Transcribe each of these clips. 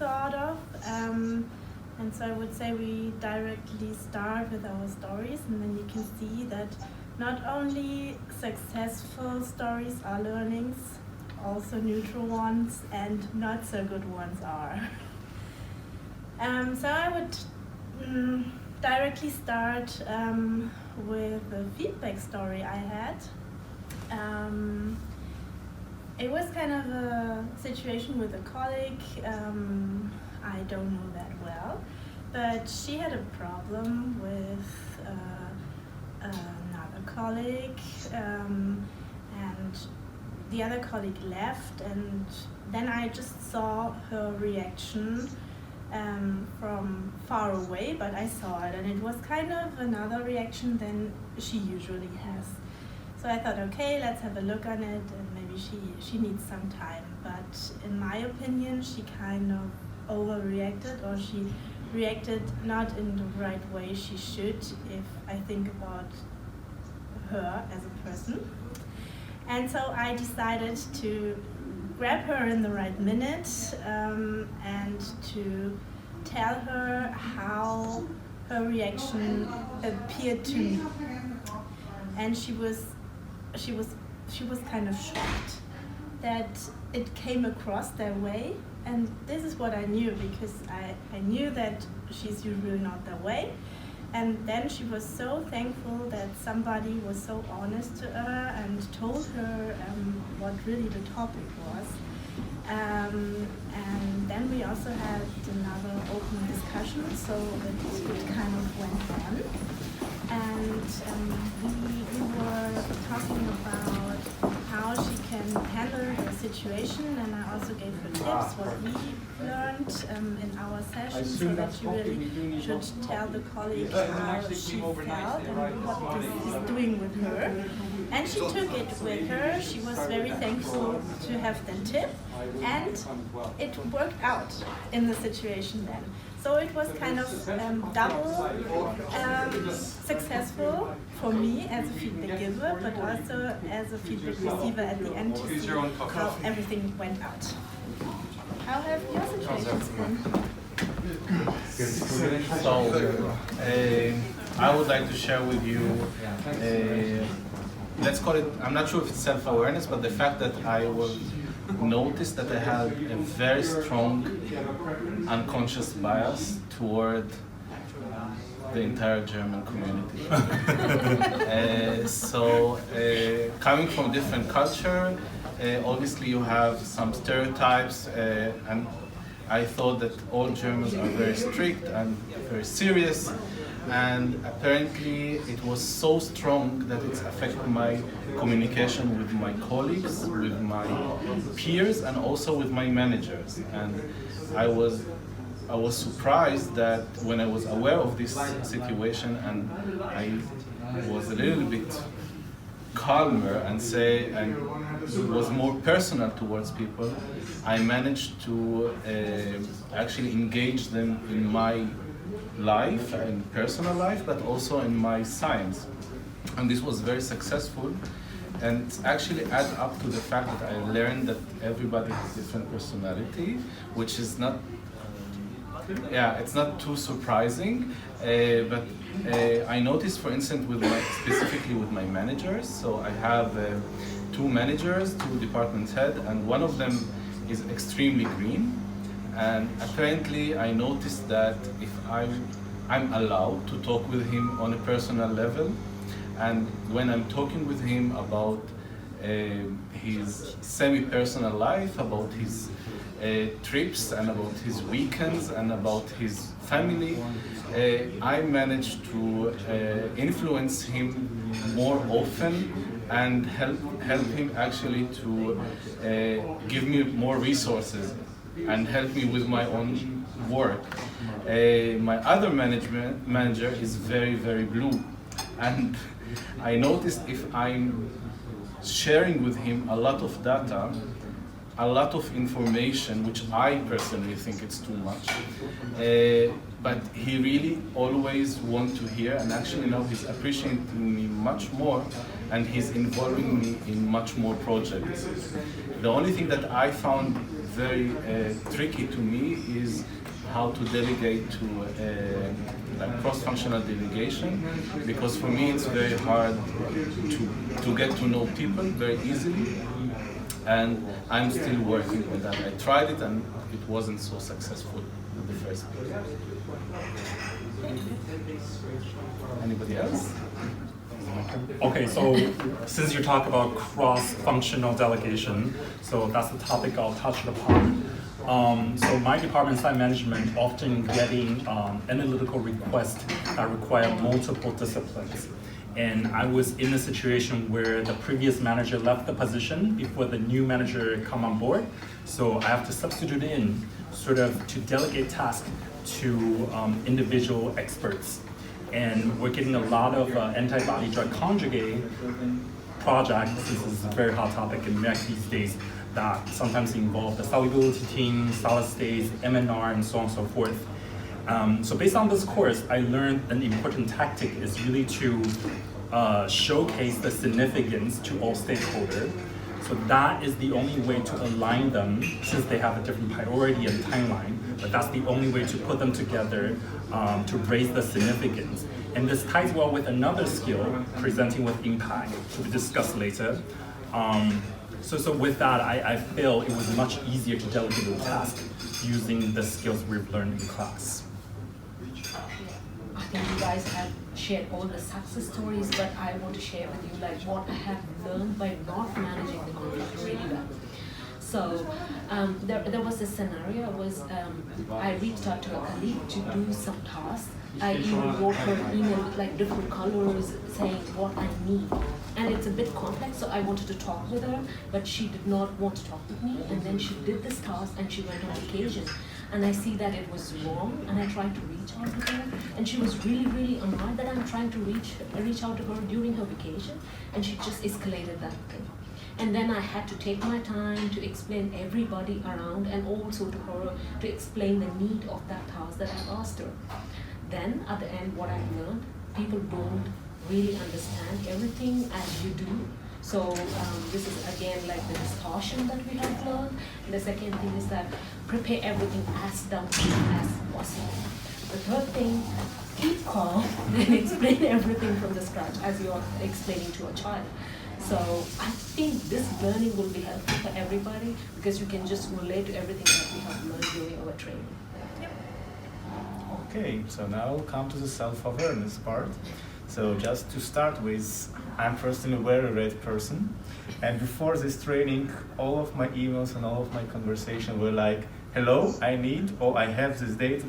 thought of. And so I would say we directly start with our stories, and then you can see that not only successful stories are learnings, also neutral ones and not so good ones are. So I would directly start with the feedback story I had. It was kind of a situation with a colleague. I don't know that well, but she had a problem with another colleague, and the other colleague left, and then I just saw her reaction from far away, but I saw it, and it was kind of another reaction than she usually has. So I thought, okay, let's have a look on it, and maybe she needs some time. But in my opinion, she kind of overreacted, or she reacted not in the right way she should, if I think about her as a person. And so I decided to grab her in the right minute and to tell her how her reaction appeared to me. And she was kind of shocked that it came across that way. And this is what I knew, because I knew that she's usually not that way. And then she was so thankful that somebody was so honest to her and told her what really the topic was. And then we also had another open discussion, so it kind of went on. And we were talking about how she can handle the situation, and I also gave her tips what we learned in our session, so that she really should tell the colleague how she felt and what this is doing with her. And she took it with her. She was very thankful to have the tip, and it worked out in the situation then. So it was kind of double successful for me as a feedback giver, but also as a feedback receiver at the end to see how everything went out. How have your situations been? So, I would like to share with you, let's call it, I'm not sure if it's self-awareness, but the fact that I will notice that I had a very strong unconscious bias toward the entire German community. Coming from different culture, obviously you have some stereotypes, and I thought that all Germans are very strict and very serious, and apparently it was so strong that it's affected my communication with my colleagues, with my peers, and also with my managers. And I was surprised that when I was aware of this situation and I was a little bit calmer and was more personal towards people, I managed to actually engage them in my life, in personal life, but also in my science. And this was very successful, and it actually add up to the fact that I learned that everybody has different personality, which is not, it's not too surprising, but I noticed, for instance, specifically with my managers. So I have two managers, two department heads, and one of them is extremely green. And apparently I noticed that if I'm allowed to talk with him on a personal level, and when I'm talking with him about his semi-personal life, about his trips and about his weekends and about his family, I managed to influence him more often and help him actually to give me more resources and help me with my own work. My other manager is very, very blue, and I noticed if I'm sharing with him a lot of data, a lot of information, which I personally think it's too much, but he really always wants to hear, and actually now he's appreciating me much more, and he's involving me in much more projects. The only thing that I found very tricky to me is how to delegate to like cross-functional delegation, because for me it's very hard to get to know people very easily, and I'm still working on that. I tried it and it wasn't so successful at the first place. Anybody else? Okay, so since you talk about cross-functional delegation, so that's the topic I'll touch upon. So my department, site management, often getting analytical requests that require multiple disciplines. And I was in a situation where the previous manager left the position before the new manager come on board. So I have to substitute in sort of to delegate tasks to individual experts. And we're getting a lot of antibody drug conjugate projects. This is a very hot topic in MEC these days that sometimes involve the solubility team, solid states, MNR, and so on and so forth. So based on this course, I learned an important tactic is really to showcase the significance to all stakeholders. So that is the only way to align them, since they have a different priority and timeline, but that's the only way to put them together to raise the significance. And this ties well with another skill, presenting with impact, to be discussed later. So with that, I feel it was much easier to delegate the task using the skills we've learned in class. I think you guys have shared all the success stories, but I want to share with you like what I have learned by not managing the conflict really well. So there was a scenario was I reached out to a colleague to do some tasks. I even wrote her an email with like different colors saying what I need. And it's a bit complex, so I wanted to talk with her, but she did not want to talk with me. And then she did this task and she went on vacation. And I see that it was wrong, and I tried to reach out to her. And she was really, really annoyed that I'm trying to reach out to her during her vacation. And she just escalated that thing. And then I had to take my time to explain everybody around and also to her to explain the need of that task that I asked her. Then at the end, what I learned, people don't really understand everything as you do. So this is again like the distortion that we have learned. And the second thing is that prepare everything as down as possible. The third thing, keep calm and explain everything from the scratch as you are explaining to a child. So I think this learning will be helpful for everybody because you can just relate to everything that we have learned during our training. Okay, so now we'll come to the self-awareness part. So just to start with, I'm personally a very red person. And before this training, all of my emails and all of my conversation were like, hello, I need, or I have this data,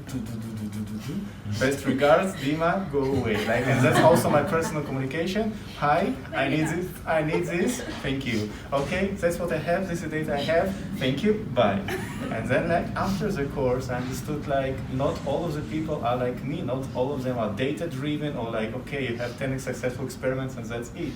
best regards, Dima, go away. Like, and that's also my personal communication. Hi, I need this, thank you. Okay, that's what I have, this is the data I have, thank you, bye. And then like after the course, I understood like not all of the people are like me, not all of them are data driven or like, okay, you have 10 successful experiments and that's it.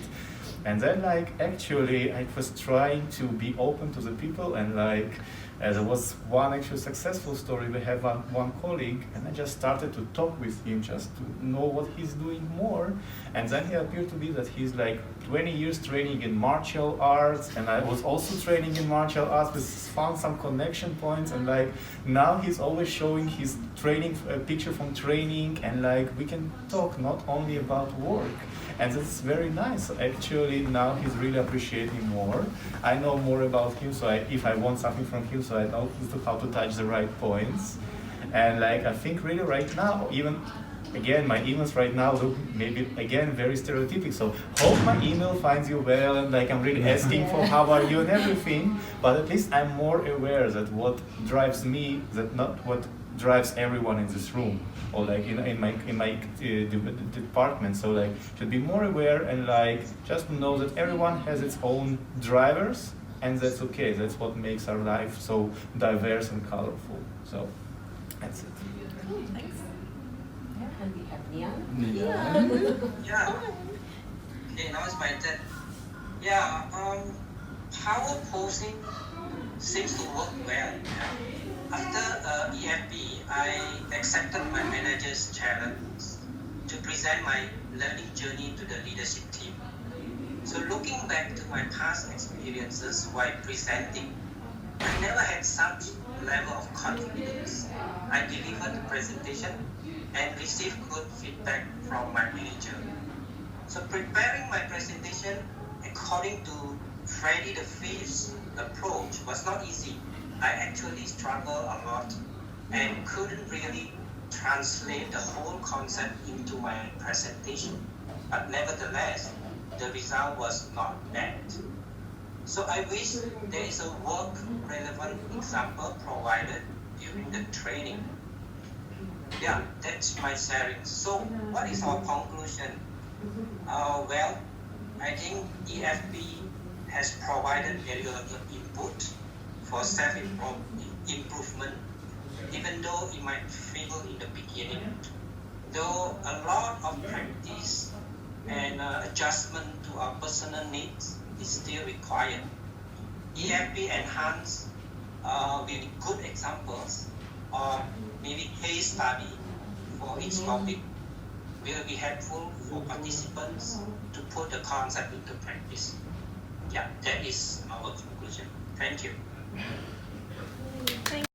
And then like actually I was trying to be open to the people and like there was one actually successful story. We have one colleague and I just started to talk with him just to know what he's doing more. And then he appeared to be that he's like 20 years training in martial arts and I was also training in martial arts. We found some connection points and like now he's always showing his training picture from training and like we can talk not only about work. And that's very nice. Actually, now he's really appreciating more. I know more about him, so if I want something from him, so I know how to touch the right points. And like I think really right now, even again, my emails right now look maybe again very stereotypic. So hope my email finds you well, and like I'm really asking for how are you and everything. But at least I'm more aware that what drives me, that not what drives everyone in this room or like in my department. So like should be more aware and like just know that everyone has its own drivers and that's okay. That's what makes our life so diverse and colorful. So that's it. Thanks. Yeah, and we have Nian. Yeah. Okay, now it's my turn. Yeah, power posing seems to work well. Yeah. After EFP, I accepted my manager's challenge to present my learning journey to the leadership team. So looking back to my past experiences while presenting, I never had such level of confidence. I delivered the presentation and received good feedback from my manager. So preparing my presentation according to Freddy the Fifth's approach was not easy. I actually struggled a lot and couldn't really translate the whole concept into my presentation. But nevertheless, the result was not bad. So I wish there is a work relevant example provided during the training. Yeah, that's my sharing. So what is our conclusion? Well, I think EFP has provided valuable input for self-improvement, even though it might fail in the beginning. Though a lot of practice and adjustment to our personal needs is still required. EFP enhanced with good examples or maybe case study for each topic will be helpful for participants to put the concept into practice. Yeah, that is our conclusion. Thank you. Thank